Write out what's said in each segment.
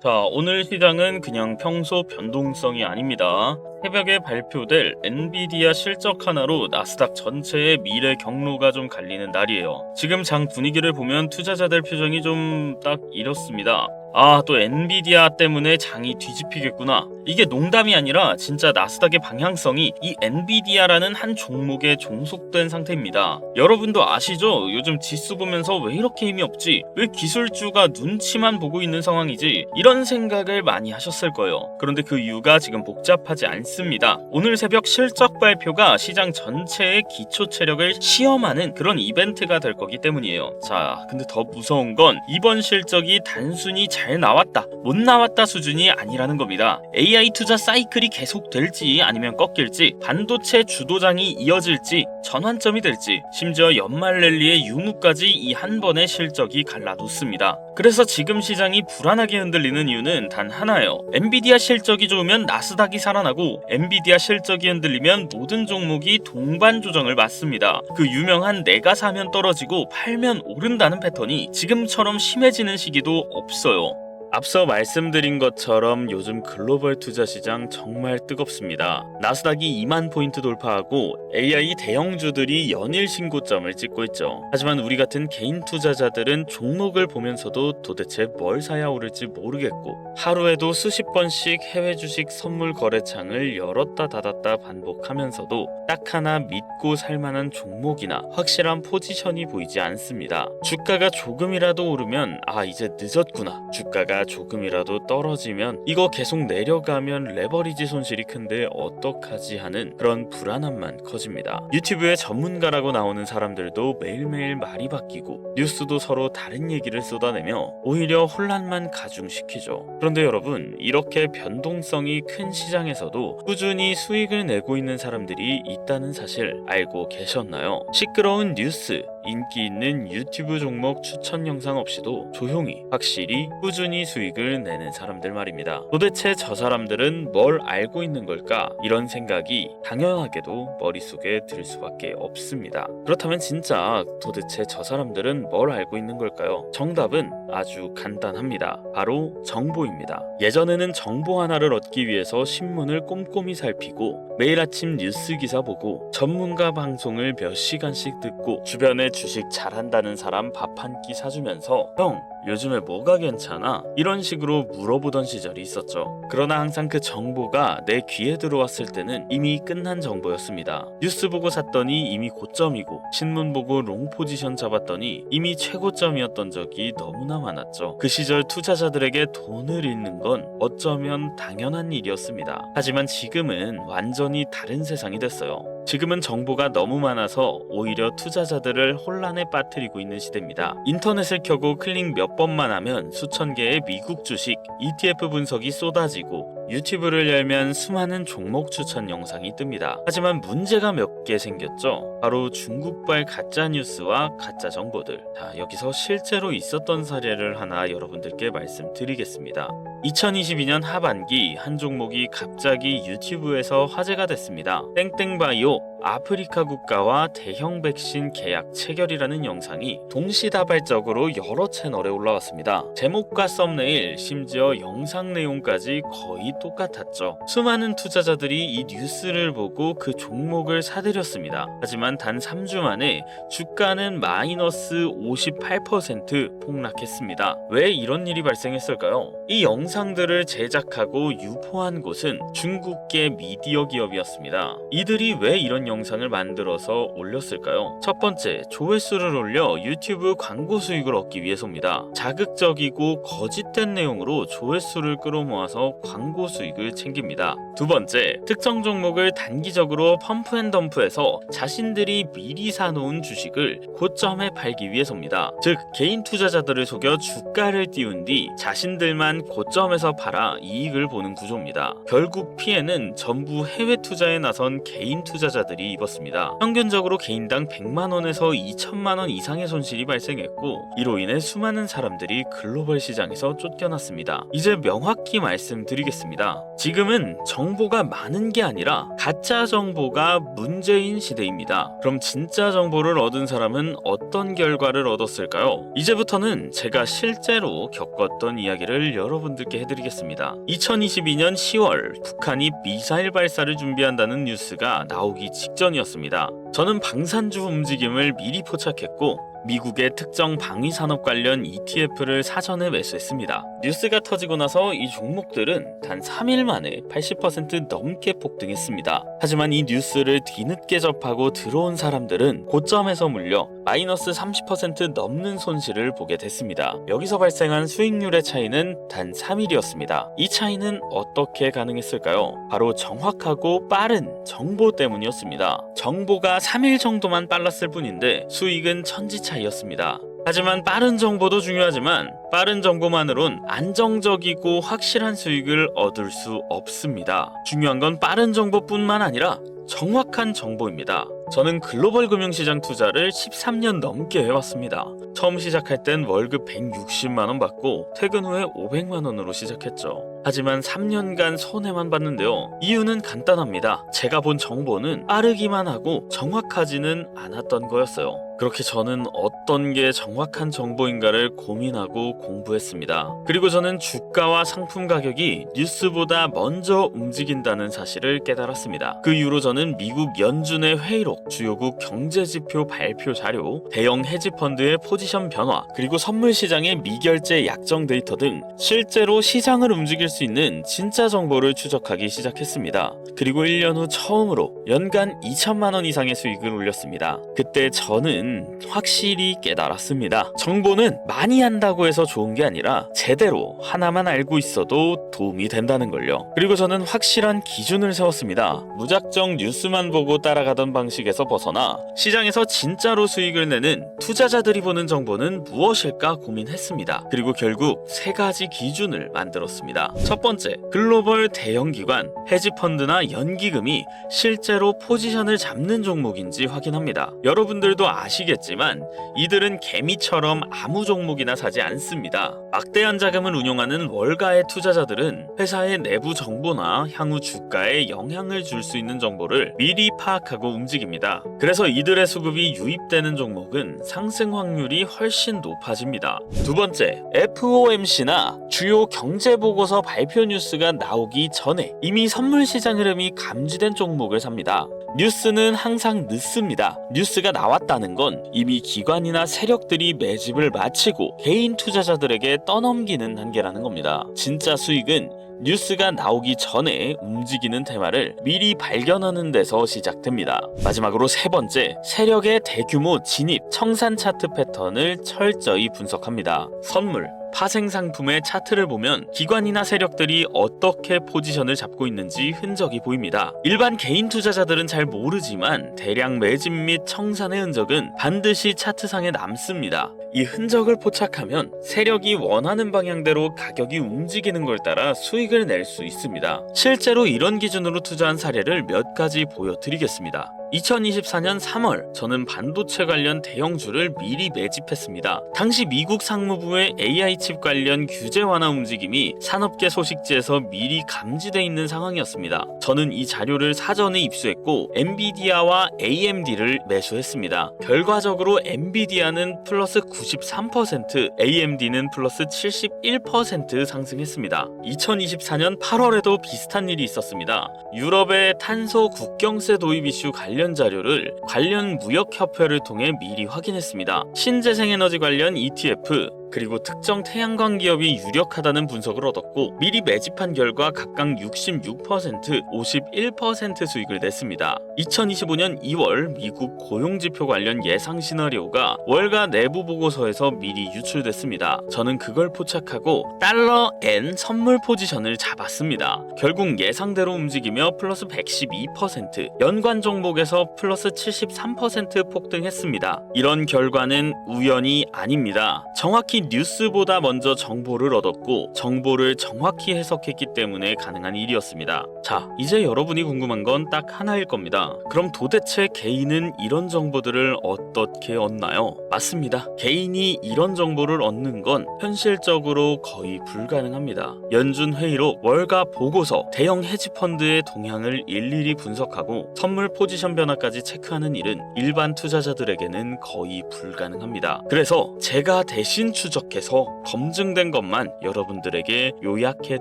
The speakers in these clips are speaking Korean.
자, 오늘 시장은 그냥 평소 변동성이 아닙니다. 새벽에 발표될 엔비디아 실적 하나로 나스닥 전체의 미래 경로가 좀 갈리는 날이에요. 지금 장 분위기를 보면 투자자들 표정이 좀 딱 이렇습니다. 아, 또 엔비디아 때문에 장이 뒤집히겠구나. 이게 농담이 아니라 진짜 나스닥의 방향성이 이 엔비디아라는 한 종목에 종속된 상태입니다. 여러분도 아시죠? 요즘 지수 보면서 왜 이렇게 힘이 없지? 왜 기술주가 눈치만 보고 있는 상황이지? 이런 생각을 많이 하셨을 거예요. 그런데 그 이유가 지금 복잡하지 않습니다. 오늘 새벽 실적 발표가 시장 전체의 기초 체력을 시험하는 그런 이벤트가 될 거기 때문이에요. 자, 근데 더 무서운 건 이번 실적이 단순히 잘 나왔다, 못 나왔다 수준이 아니라는 겁니다. AI 투자 사이클이 계속될지 아니면 꺾일지, 반도체 주도장이 이어질지, 전환점이 될지, 심지어 연말 랠리의 유무까지 이 한 번의 실적이 갈라놓습니다. 그래서 지금 시장이 불안하게 흔들리는 이유는 단 하나예요. 엔비디아 실적이 좋으면 나스닥이 살아나고, 엔비디아 실적이 흔들리면 모든 종목이 동반 조정을 맞습니다. 그 유명한 내가 사면 떨어지고 팔면 오른다는 패턴이 지금처럼 심해지는 시기도 없어요. 앞서 말씀드린 것처럼 요즘 글로벌 투자 시장 정말 뜨겁습니다. 나스닥이 2만 포인트 돌파하고 AI 대형주들이 연일 신고점을 찍고 있죠. 하지만 우리 같은 개인 투자자들은 종목을 보면서도 도대체 뭘 사야 오를지 모르겠고, 하루에도 수십 번씩 해외 주식 선물 거래창을 열었다 닫았다 반복하면서도 딱 하나 믿고 살만한 종목이나 확실한 포지션이 보이지 않습니다. 주가가 조금이라도 오르면 이제 늦었구나, 주가가 조금이라도 떨어지면 이거 계속 내려가면 레버리지 손실이 큰데 어떡하지 하는 그런 불안함만 커집니다. 유튜브에 전문가라고 나오는 사람들도 매일매일 말이 바뀌고 뉴스도 서로 다른 얘기를 쏟아내며 오히려 혼란만 가중시키죠. 그런데 여러분, 이렇게 변동성이 큰 시장에서도 꾸준히 수익을 내고 있는 사람들이 있다는 사실 알고 계셨나요? 시끄러운 뉴스, 인기 있는 유튜브 종목 추천 영상 없이도 조용히 확실히 꾸준히 수익을 내는 사람들 말입니다. 도대체 저 사람들은 뭘 알고 있는 걸까? 이런 생각이 당연하게도 머릿속에 들 수밖에 없습니다. 그렇다면 진짜 도대체 저 사람들은 뭘 알고 있는 걸까요? 정답은 아주 간단합니다. 바로 정보입니다. 예전에는 정보 하나를 얻기 위해서 신문을 꼼꼼히 살피고 매일 아침 뉴스 기사 보고 전문가 방송을 몇 시간씩 듣고 주변에 주식 잘한다는 사람 밥 한 끼 사주면서 형, 요즘에 뭐가 괜찮아? 이런 식으로 물어보던 시절이 있었죠. 그러나 항상 그 정보가 내 귀에 들어왔을 때는 이미 끝난 정보였습니다. 뉴스 보고 샀더니 이미 고점이고, 신문 보고 롱 포지션 잡았더니 이미 최고점이었던 적이 너무나 많았죠. 그 시절 투자자들에게 돈을 잃는 건 어쩌면 당연한 일이었습니다. 하지만 지금은 완전히 다른 세상이 됐어요. 지금은 정보가 너무 많아서 오히려 투자자들을 혼란에 빠뜨리고 있는 시대입니다. 인터넷을 켜고 클릭 몇 번만 하면 수천 개의 미국 주식, ETF 분석이 쏟아지고, 유튜브를 열면 수많은 종목 추천 영상이 뜹니다. 하지만 문제가 몇 개 생겼죠. 바로 중국발 가짜 뉴스와 가짜 정보들. 자, 여기서 실제로 있었던 사례를 하나 여러분들께 말씀드리겠습니다. 2022년 하반기 한 종목이 갑자기 유튜브에서 화제가 됐습니다. 땡땡바이오 아프리카 국가와 대형 백신 계약 체결이라는 영상이 동시다발적으로 여러 채널에 올라왔습니다. 제목과 썸네일, 심지어 영상 내용까지 거의 똑같았죠. 수많은 투자자들이 이 뉴스를 보고 그 종목을 사들였습니다. 하지만 단 3주 만에 주가는 마이너스 58% 폭락했습니다. 왜 이런 일이 발생했을까요? 이 영상들을 제작하고 유포한 곳은 중국계 미디어 기업이었습니다. 이들이 왜 이런 영상을 만들어서 올렸을까요? 첫 번째, 조회수를 올려 유튜브 광고 수익을 얻기 위해서입니다. 자극적이고 거짓된 내용으로 조회수를 끌어모아서 광고 수익을 챙깁니다. 두 번째, 특정 종목을 단기적으로 펌프앤덤프해서 자신들이 미리 사놓은 주식을 고점에 팔기 위해서입니다. 즉, 개인 투자자들을 속여 주가를 띄운 뒤 자신들만 고점에서 팔아 이익을 보는 구조입니다. 결국 피해는 전부 해외 투자에 나선 개인 투자자들이 입었습니다. 평균적으로 개인당 100만원에서 2천만원 이상의 손실이 발생했고, 이로 인해 수많은 사람들이 글로벌 시장에서 쫓겨났습니다. 이제 명확히 말씀드리겠습니다. 지금은 정보가 많은 게 아니라 가짜 정보가 문제인 시대입니다. 그럼 진짜 정보를 얻은 사람은 어떤 결과를 얻었을까요? 이제부터는 제가 실제로 겪었던 이야기를 여러분들께 알게 해드리겠습니다. 2022년 10월 북한이 미사일 발사를 준비한다는 뉴스가 나오기 직전이었습니다. 저는 방산주 움직임을 미리 포착했고 미국의 특정 방위산업 관련 ETF를 사전에 매수했습니다. 뉴스가 터지고 나서 이 종목들은 단 3일 만에 80% 넘게 폭등했습니다. 하지만 이 뉴스를 뒤늦게 접하고 들어온 사람들은 고점에서 물려 마이너스 30% 넘는 손실을 보게 됐습니다. 여기서 발생한 수익률의 차이는 단 3일이었습니다. 이 차이는 어떻게 가능했을까요? 바로 정확하고 빠른 정보 때문이었습니다. 정보가 3일 정도만 빨랐을 뿐인데 수익은 천지차이였습니다. 하지만 빠른 정보도 중요하지만 빠른 정보만으론 안정적이고 확실한 수익을 얻을 수 없습니다. 중요한 건 빠른 정보뿐만 아니라 정확한 정보입니다. 저는 글로벌 금융시장 투자를 13년 넘게 해왔습니다. 처음 시작할 땐 월급 160만 원 받고 퇴근 후에 500만 원으로 시작했죠. 하지만 3년간 손해만 봤는데요. 이유는 간단합니다. 제가 본 정보는 빠르기만 하고 정확하지는 않았던 거였어요. 그렇게 저는 어떤 게 정확한 정보인가를 고민하고 공부했습니다. 그리고 저는 주가와 상품 가격이 뉴스보다 먼저 움직인다는 사실을 깨달았습니다. 그 이후로 저는 미국 연준의 회의록, 주요국 경제지표 발표 자료, 대형 헤지펀드의 포지션 변화, 그리고 선물 시장의 미결제 약정 데이터 등 실제로 시장을 움직일 수 있는 진짜 정보를 추적하기 시작했습니다. 그리고 1년 후 처음으로 연간 2천만 원 이상의 수익을 올렸습니다. 그때 저는 확실히 깨달았습니다. 정보는 많이 한다고 해서 좋은 게 아니라 제대로 하나만 알고 있어도 도움이 된다는 걸요. 그리고 저는 확실한 기준을 세웠습니다. 무작정 뉴스만 보고 따라가던 방식에서 벗어나 시장에서 진짜로 수익을 내는 투자자들이 보는 정보는 무엇일까 고민했습니다. 그리고 결국 3가지 기준을 만들었습니다. 첫 번째, 글로벌 대형 기관, 헤지펀드나 연기금이 실제로 포지션을 잡는 종목인지 확인합니다. 여러분들도 아시겠지만 이들은 개미처럼 아무 종목이나 사지 않습니다. 막대한 자금을 운용하는 월가의 투자자들은 회사의 내부 정보나 향후 주가에 영향을 줄 수 있는 정보를 미리 파악하고 움직입니다. 그래서 이들의 수급이 유입되는 종목은 상승 확률이 훨씬 높아집니다. 두 번째, FOMC나 주요 경제보고서 발표 뉴스가 나오기 전에 이미 선물 시장 흐름이 감지된 종목을 삽니다. 뉴스는 항상 늦습니다. 뉴스가 나왔다는 건 이미 기관이나 세력들이 매집을 마치고 개인 투자자들에게 떠넘기는 단계라는 겁니다. 진짜 수익은 뉴스가 나오기 전에 움직이는 테마를 미리 발견하는 데서 시작됩니다. 마지막으로 3번째, 세력의 대규모 진입, 청산 차트 패턴을 철저히 분석합니다. 선물, 파생 상품의 차트를 보면 기관이나 세력들이 어떻게 포지션을 잡고 있는지 흔적이 보입니다. 일반 개인 투자자들은 잘 모르지만 대량 매집 및 청산의 흔적은 반드시 차트상에 남습니다. 이 흔적을 포착하면 세력이 원하는 방향대로 가격이 움직이는 걸 따라 수익을 낼 수 있습니다. 실제로 이런 기준으로 투자한 사례를 몇 가지 보여드리겠습니다. 2024년 3월 저는 반도체 관련 대형주를 미리 매집했습니다. 당시 미국 상무부의 AI 칩 관련 규제 완화 움직임이 산업계 소식지에서 미리 감지돼 있는 상황이었습니다. 저는 이 자료를 사전에 입수했고 엔비디아와 AMD를 매수했습니다. 결과적으로 엔비디아는 플러스 93%, AMD는 플러스 71% 상승했습니다. 2024년 8월에도 비슷한 일이 있었습니다. 유럽의 탄소 국경세 도입 이슈 관련 자료를 관련 무역협회를 통해 미리 확인했습니다. 신재생에너지 관련 ETF, 그리고 특정 태양광 기업이 유력하다는 분석을 얻었고 미리 매집한 결과 각각 66%, 51% 수익을 냈습니다. 2025년 2월 미국 고용지표 관련 예상 시나리오가 월가 내부 보고서에서 미리 유출됐습니다. 저는 그걸 포착하고 달러 N 선물 포지션을 잡았습니다. 결국 예상대로 움직이며 플러스 112%, 연관 종목에서 플러스 73% 폭등했습니다. 이런 결과는 우연이 아닙니다. 정확히 뉴스보다 먼저 정보를 얻었고 정보를 정확히 해석했기 때문에 가능한 일이었습니다. 자, 이제 여러분이 궁금한 건 딱 하나일 겁니다. 그럼 도대체 개인은 이런 정보들을 어떻게 얻나요? 맞습니다. 개인이 이런 정보를 얻는 건 현실적으로 거의 불가능합니다. 연준 회의록, 월가 보고서, 대형 헤지펀드의 동향을 일일이 분석하고 선물 포지션 변화까지 체크하는 일은 일반 투자자들에게는 거의 불가능합니다. 그래서 제가 대신 추적해서 검증된 것만 여러분들에게 요약해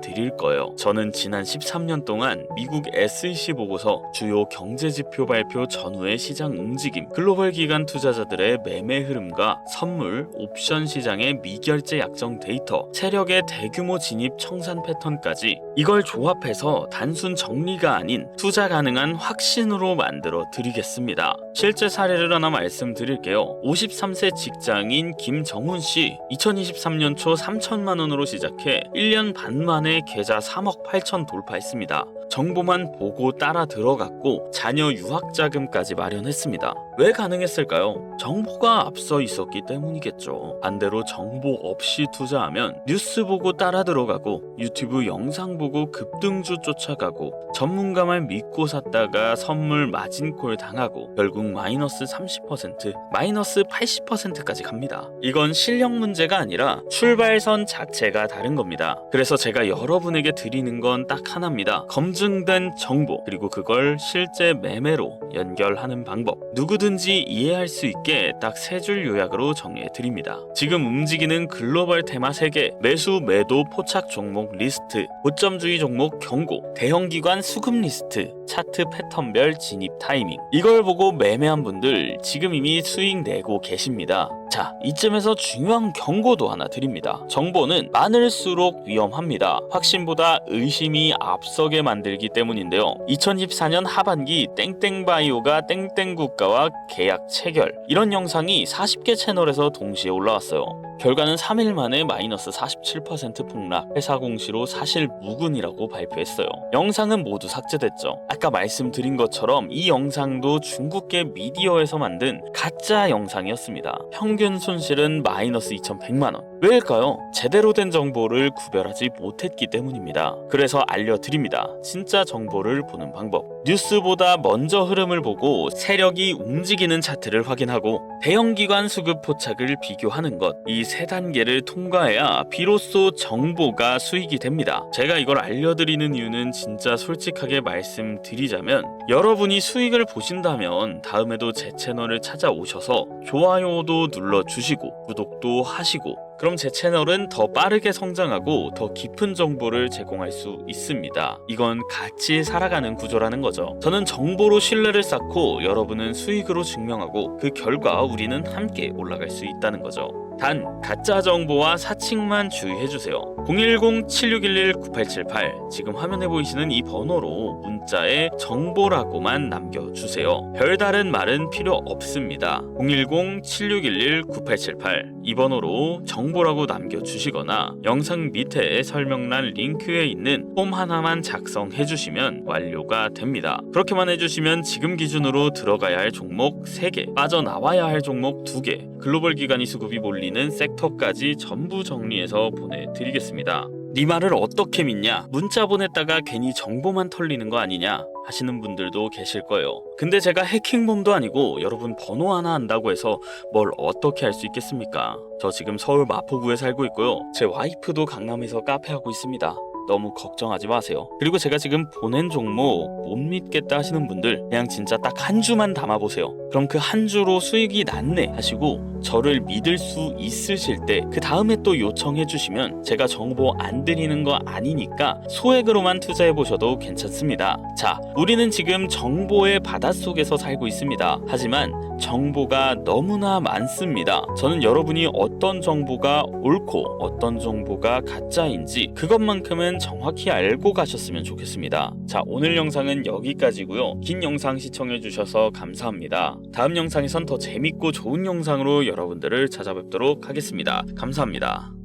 드릴 거예요. 저는 지난 13년 동안 미국 SEC 보고서, 주요 경제지표 발표 전후의 시장 움직임, 글로벌 기관 투자자들의 매매 흐름과 선물, 옵션 시장의 미결제 약정 데이터, 세력의 대규모 진입 청산 패턴까지 이걸 조합해서 단순 정리가 아닌 투자 가능한 확신으로 만들어 드리겠습니다. 실제 사례를 하나 말씀드릴게요. 53세 직장인 김정훈 씨, 2023년 초 3천만 원으로 시작해 1년 반 만에 계좌 3억 8천 돌파했습니다. 정보만 보고 따라 들어갔고 자녀 유학 자금까지 마련했습니다. 왜 가능했을까요? 정보가 앞서 있었기 때문이겠죠. 반대로 정보 없이 투자하면 뉴스 보고 따라 들어가고 유튜브 영상 보고 급등주 쫓아가고 전문가만 믿고 샀다가 선물 마진콜 당하고 결국 마이너스 30%, 마이너스 80%까지 갑니다. 이건 실력 문제가 아니라 출발선 자체가 다른 겁니다. 그래서 제가 여러분에게 드리는 건 딱 하나입니다. 검증된 정보, 그리고 그걸 실제 매매로 연결하는 방법. 누구든지 이해할 수 있게 딱 세 줄 요약으로 정리해 드립니다. 지금 움직이는 글로벌 테마 3개, 매수 매도 포착 종목 리스트, 고점주의 종목 경고, 대형기관 수급 리스트, 차트 패턴별 진입 타이밍. 이걸 보고 매매한 분들 지금 이미 수익 내고 계십니다. 자, 이쯤에서 중요한 경고도 하나 드립니다. 정보는 많을수록 위험합니다. 확신보다 의심이 앞서게 만들기 때문인데요. 2014년 하반기 땡땡바이오가 땡땡국가와 계약 체결, 이런 영상이 40개 채널에서 동시에 올라왔어요. 결과는 3일 만에 마이너스 47% 폭락, 회사 공시로 사실 무근이라고 발표했어요. 영상은 모두 삭제됐죠. 아까 말씀드린 것처럼 이 영상도 중국계 미디어에서 만든 가짜 영상이었습니다. 평균 손실은 마이너스 2,100만원. 왜일까요? 제대로 된 정보를 구별하지 못했기 때문입니다. 그래서 알려드립니다. 진짜 정보를 보는 방법. 뉴스보다 먼저 흐름을 보고 세력이 움직이는 차트를 확인하고 대형기관 수급 포착을 비교하는 것, 이 세 단계를 통과해야 비로소 정보가 수익이 됩니다. 제가 이걸 알려드리는 이유는 진짜 솔직하게 말씀드리자면, 여러분이 수익을 보신다면 다음에도 제 채널을 찾아오셔서 좋아요도 눌러주시고 구독도 하시고, 그럼 제 채널은 더 빠르게 성장하고 더 깊은 정보를 제공할 수 있습니다. 이건 같이 살아가는 구조라는 거죠. 저는 정보로 신뢰를 쌓고 여러분은 수익으로 증명하고 그 결과 우리는 함께 올라갈 수 있다는 거죠. 단, 가짜 정보와 사칭만 주의해주세요. 010-7611-9878, 지금 화면에 보이시는 이 번호로 문자에 정보라고만 남겨주세요. 별다른 말은 필요 없습니다. 010-7611-9878, 이 번호로 정보라고 남겨주시거나 영상 밑에 설명란 링크에 있는 폼 하나만 작성해주시면 완료가 됩니다. 그렇게만 해주시면 지금 기준으로 들어가야 할 종목 3개, 빠져나와야 할 종목 2개, 글로벌 기관이 수급이 몰리는 섹터까지 전부 정리해서 보내드리겠습니다. 네 말을 어떻게 믿냐? 문자 보냈다가 괜히 정보만 털리는 거 아니냐? 하시는 분들도 계실 거예요. 근데 제가 해킹범도 아니고 여러분 번호 하나 안다고 해서 뭘 어떻게 할 수 있겠습니까? 저 지금 서울 마포구에 살고 있고요. 제 와이프도 강남에서 카페 하고 있습니다. 너무 걱정하지 마세요. 그리고 제가 지금 보낸 종목 못 믿겠다 하시는 분들 그냥 진짜 딱 한 주만 담아보세요. 그럼 그 한 주로 수익이 났네 하시고 저를 믿을 수 있으실 때 그 다음에 또 요청해 주시면 제가 정보 안 드리는 거 아니니까 소액으로만 투자해 보셔도 괜찮습니다. 자, 우리는 지금 정보의 바닷속에서 살고 있습니다. 하지만 정보가 너무나 많습니다. 저는 여러분이 어떤 정보가 옳고 어떤 정보가 가짜인지 그것만큼은 정확히 알고 가셨으면 좋겠습니다. 자, 오늘 영상은 여기까지고요. 긴 영상 시청해 주셔서 감사합니다. 다음 영상에선 더 재밌고 좋은 영상으로 여러분들을 찾아뵙도록 하겠습니다. 감사합니다.